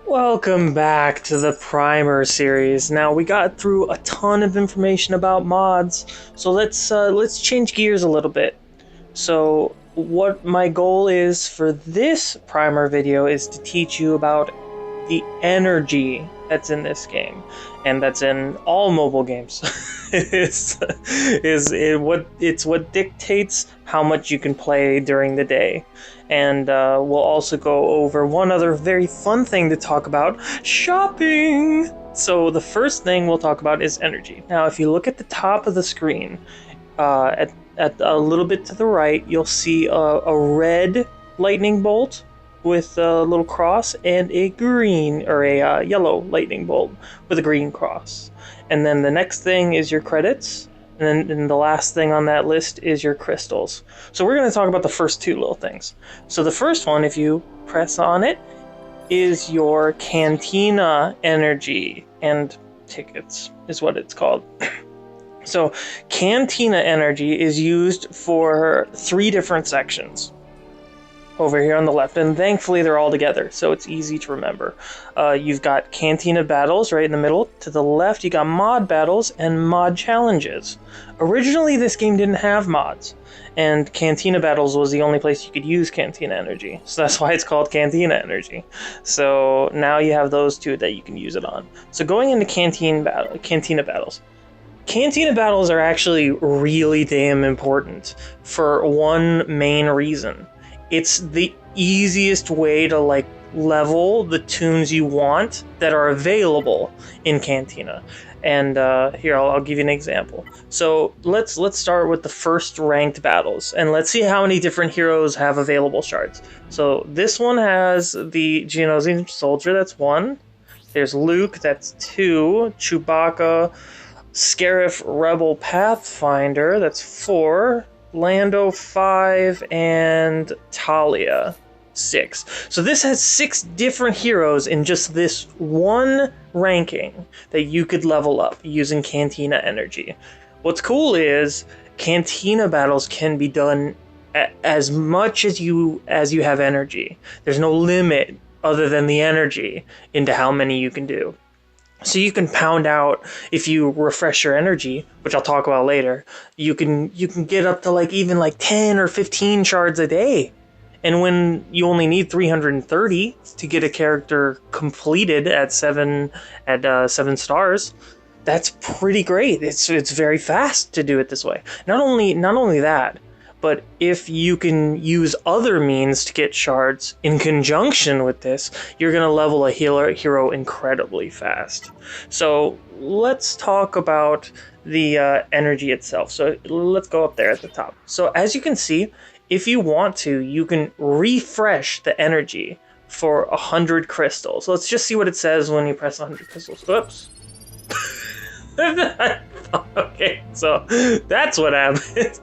Welcome back to the Primer series. Now we got through a ton of information about mods, so let's change gears a little bit. So what my goal is for this Primer video is to teach you about the energy that's in this game, and that's in all mobile games. It's what dictates how much you can play during the day. And we'll also go over one other very fun thing to talk about: shopping! So the first thing we'll talk about is energy. Now, if you look at the top of the screen, at a little bit to the right, you'll see a red lightning bolt with a little cross, and a green or a yellow lightning bolt with a green cross. And then the next thing is your credits. And then the last thing on that list is your crystals. So we're going to talk about the first two little things. So the first one, if you press on it, is your Cantina Energy and tickets is what it's called. So Cantina Energy is used for 3 different sections over here on the left, and thankfully they're all together, so it's easy to remember. You've got Cantina Battles right in the middle. To the left, you got Mod Battles and Mod Challenges. Originally, this game didn't have mods, and Cantina Battles was the only place you could use Cantina Energy, so that's why it's called Cantina Energy. So now you have those two that you can use it on. So going into Cantina Battles. Cantina Battles are actually really damn important for one main reason. It's the easiest way to level the tunes you want that are available in Cantina. And here, I'll give you an example. So let's start with the first ranked battles, and let's see how many different heroes have available shards. So this one has the Geonosian Soldier, that's 1. There's Luke, that's 2. Chewbacca, Scarif Rebel Pathfinder, that's 4. Lando 5, and Talia 6. So this has 6 different heroes in just this one ranking that you could level up using Cantina Energy. What's cool is Cantina battles can be done as much as you have energy. There's no limit other than the energy into how many you can do. So you can pound out, if you refresh your energy, which I'll talk about later, you can get up to even 10 or 15 shards a day. And when you only need 330 to get a character completed at 7 stars, that's pretty great. It's very fast to do it this way. Not only that, but if you can use other means to get shards in conjunction with this, you're going to level a hero incredibly fast. So let's talk about the energy itself. So let's go up there at the top. So as you can see, if you want to, you can refresh the energy for 100 crystals. Let's just see what it says when you press 100 crystals. Oops. Okay, so that's what happens.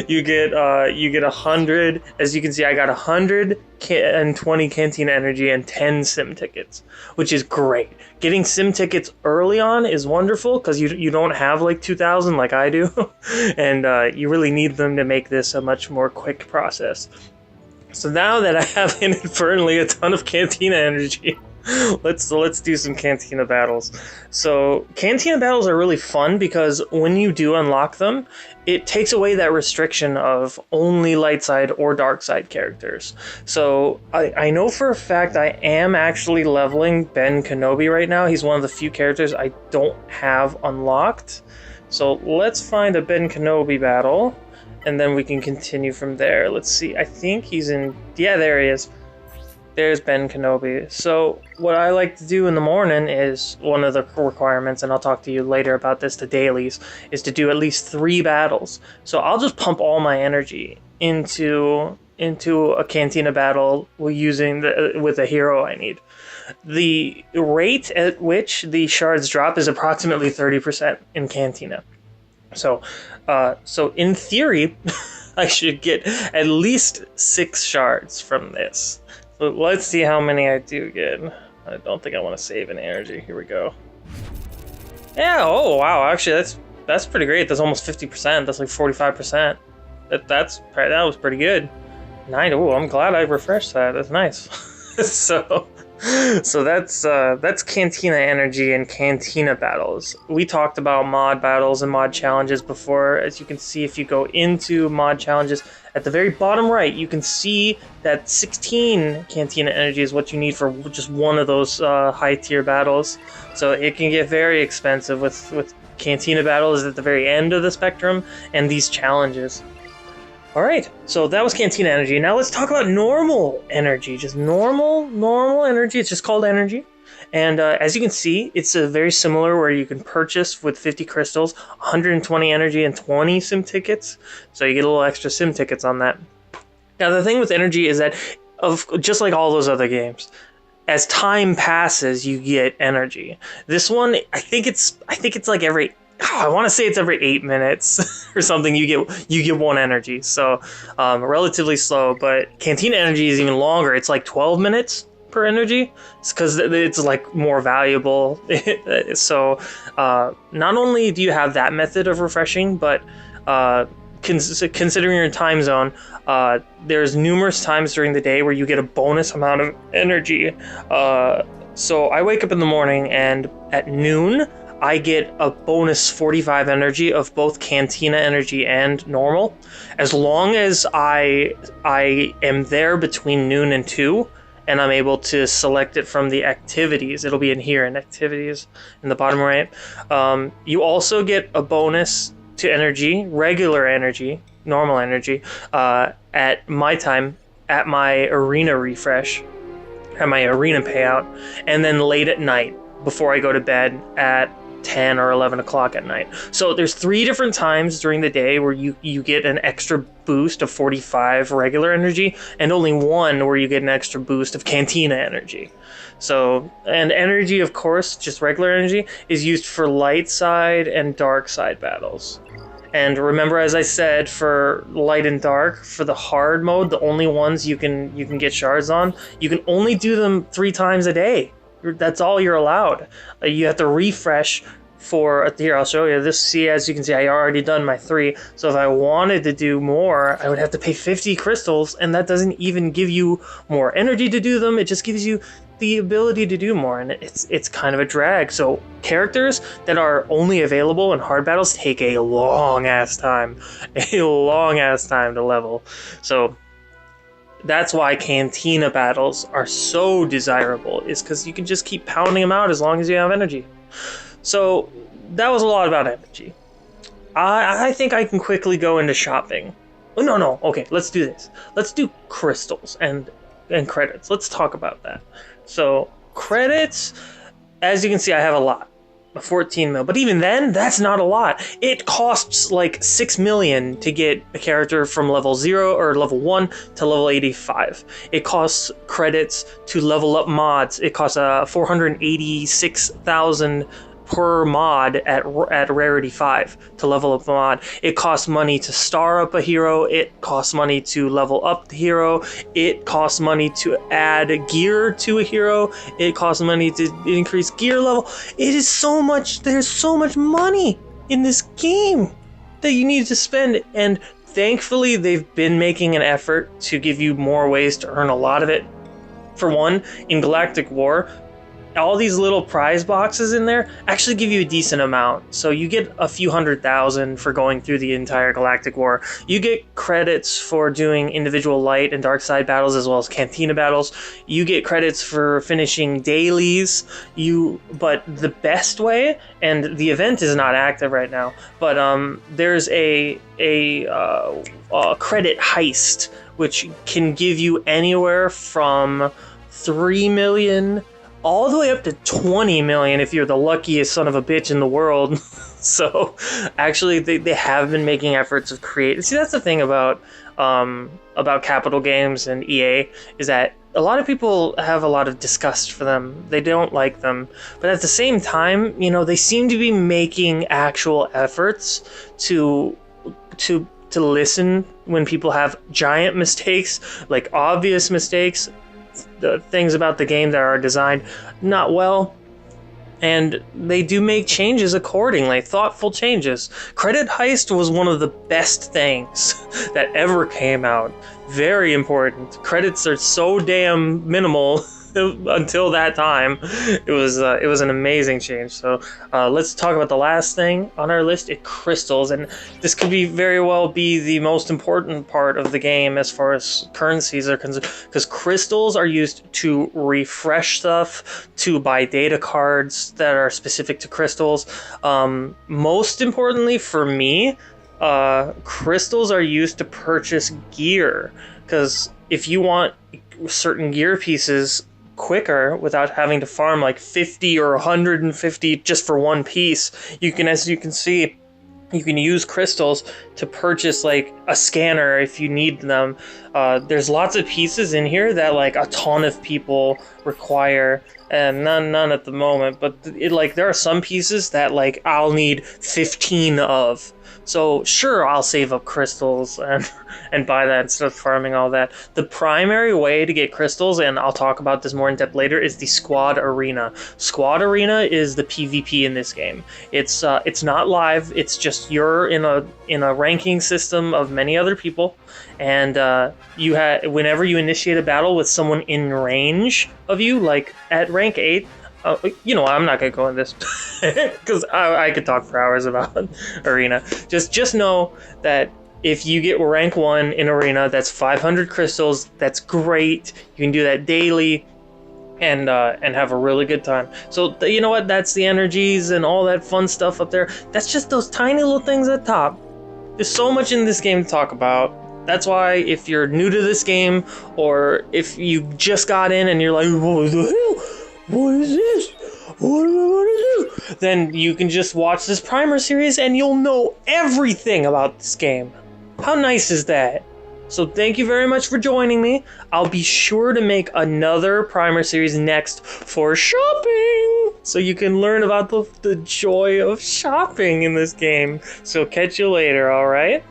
You get 100. As you can see, I got 120 Cantina Energy and 10 sim tickets, which is great. Getting sim tickets early on is wonderful because you don't have 2,000 like I do, and you really need them to make this a much more quick process. So now that I have inadvertently a ton of Cantina Energy, let's do some Cantina battles. So Cantina battles are really fun because when you do unlock them, it takes away that restriction of only light side or dark side characters. So I know for a fact I am actually leveling Ben Kenobi right now. He's one of the few characters I don't have unlocked. So let's find a Ben Kenobi battle, and then we can continue from there. Let's see. I think he's in... Yeah, there he is. There's Ben Kenobi. So what I like to do in the morning is, one of the requirements, and I'll talk to you later about this, the dailies, is to do at least 3 battles. So I'll just pump all my energy into a Cantina battle with a hero I need. The rate at which the shards drop is approximately 30% in Cantina. So in theory, I should get at least 6 shards from this. So let's see how many I do get. I don't think I want to save any energy. Here we go. Yeah, oh wow, actually that's pretty great. That's almost 50%. That's 45%. That was pretty good. 9. Oh, I'm glad I refreshed that. That's nice. So So that's Cantina Energy and Cantina battles. We talked about mod battles and mod challenges before. As you can see, if you go into mod challenges, at the very bottom right, you can see that 16 Cantina Energy is what you need for just one of those high tier battles. So it can get very expensive with Cantina battles at the very end of the spectrum and these challenges. Alright, so that was Cantina Energy. Now let's talk about normal energy. Just normal energy. It's just called energy. And as you can see, it's very similar where you can purchase with 50 crystals, 120 energy, and 20 sim tickets. So you get a little extra sim tickets on that. Now the thing with energy is that, just like all those other games, as time passes, you get energy. This one, I think it's like every... I want to say it's every 8 minutes or something. You get one energy, so relatively slow. But Cantina Energy is even longer. It's like 12 minutes per energy. It's because it's like more valuable. So not only do you have that method of refreshing, but considering your time zone, there's numerous times during the day where you get a bonus amount of energy. So I wake up in the morning, and at noon I get a bonus 45 energy of both Cantina Energy and normal. As long as I am there between noon and 2, and I'm able to select it from the activities. It'll be in here in activities in the bottom right. You also get a bonus to energy, regular energy, normal energy, at my time, at my arena refresh, at my arena payout, and then late at night before I go to bed at 10 or 11 o'clock at night. So there's 3 different times during the day where you get an extra boost of 45 regular energy, and only one where you get an extra boost of Cantina Energy. So, and energy, of course, just regular energy, is used for light side and dark side battles. And remember, as I said, for light and dark, for the hard mode, the only ones you can get shards on, you can only do them 3 times a day. That's all you're allowed. You have to refresh for... Here, I'll show you this. See, as you can see, I already done my 3. So if I wanted to do more, I would have to pay 50 crystals, and that doesn't even give you more energy to do them. It just gives you the ability to do more, and it's kind of a drag. So characters that are only available in hard battles take a long-ass time. A long-ass time to level. So that's why Cantina battles are so desirable, is because you can just keep pounding them out as long as you have energy. So that was a lot about energy. I think I can quickly go into shopping. Oh, no, okay, let's do this. Let's do crystals and credits. Let's talk about that. So credits, as you can see, I have a lot. 14 mil, but even then, that's not a lot. It costs like 6 million to get a character from level 0 or level 1 to level 85. It costs credits to level up mods. It costs 486,000 per mod at rarity 5 to level up a mod. It costs money to star up a hero. It costs money to level up the hero. It costs money to add gear to a hero. It costs money to increase gear level. It is so much. There's so much money in this game that you need to spend, and thankfully they've been making an effort to give you more ways to earn a lot of it. For one, in Galactic War, all these little prize boxes in there actually give you a decent amount. So you get a few 100,000 for going through the entire Galactic War. You get credits for doing individual light and dark side battles as well as Cantina battles. You get credits for finishing dailies. But the best way, and the event is not active right now, but there's a credit heist, which can give you anywhere from 3 million all the way up to 20 million if you're the luckiest son of a bitch in the world. So actually they have been making efforts of create. See, that's the thing about Capital Games and EA, is that a lot of people have a lot of disgust for them. They don't like them. But at the same time, you know, they seem to be making actual efforts to listen when people have giant mistakes, like obvious mistakes, the things about the game that are designed not well, and they do make changes accordingly, thoughtful changes. Credit Heist was one of the best things that ever came out. Very important. Credits are so damn minimal until that time, it was an amazing change. So let's talk about the last thing on our list. It's crystals, and this could be very well be the most important part of the game as far as currencies are concerned, because crystals are used to refresh stuff, to buy data cards that are specific to crystals. Most importantly for me, crystals are used to purchase gear, because if you want certain gear pieces quicker without having to farm like 50 or 150 just for one piece, you can, as you can see, you can use crystals to purchase like a scanner if you need them. There's lots of pieces in here that like a ton of people require, and none at the moment, but there are some pieces that like I'll need 15 of. So sure, I'll save up crystals and buy that instead of farming all that. The primary way to get crystals, and I'll talk about this more in depth later, is the squad arena. Squad arena is the PvP in this game. It's not live. It's just you're in a ranking system of many other people, and whenever you initiate a battle with someone in range of you, like at rank 8. I'm not gonna go in this because I could talk for hours about Arena. Just know that if you get rank 1 in Arena, that's 500 crystals. That's great. You can do that daily, and have a really good time. So you know what? That's the energies and all that fun stuff up there. That's just those tiny little things at top. There's so much in this game to talk about. That's why if you're new to this game, or if you just got in and you're like, what the hell? What is this? What am I going to do? Then you can just watch this primer series and you'll know everything about this game. How nice is that? So thank you very much for joining me. I'll be sure to make another primer series next for shopping, so you can learn about the joy of shopping in this game. So catch you later, alright?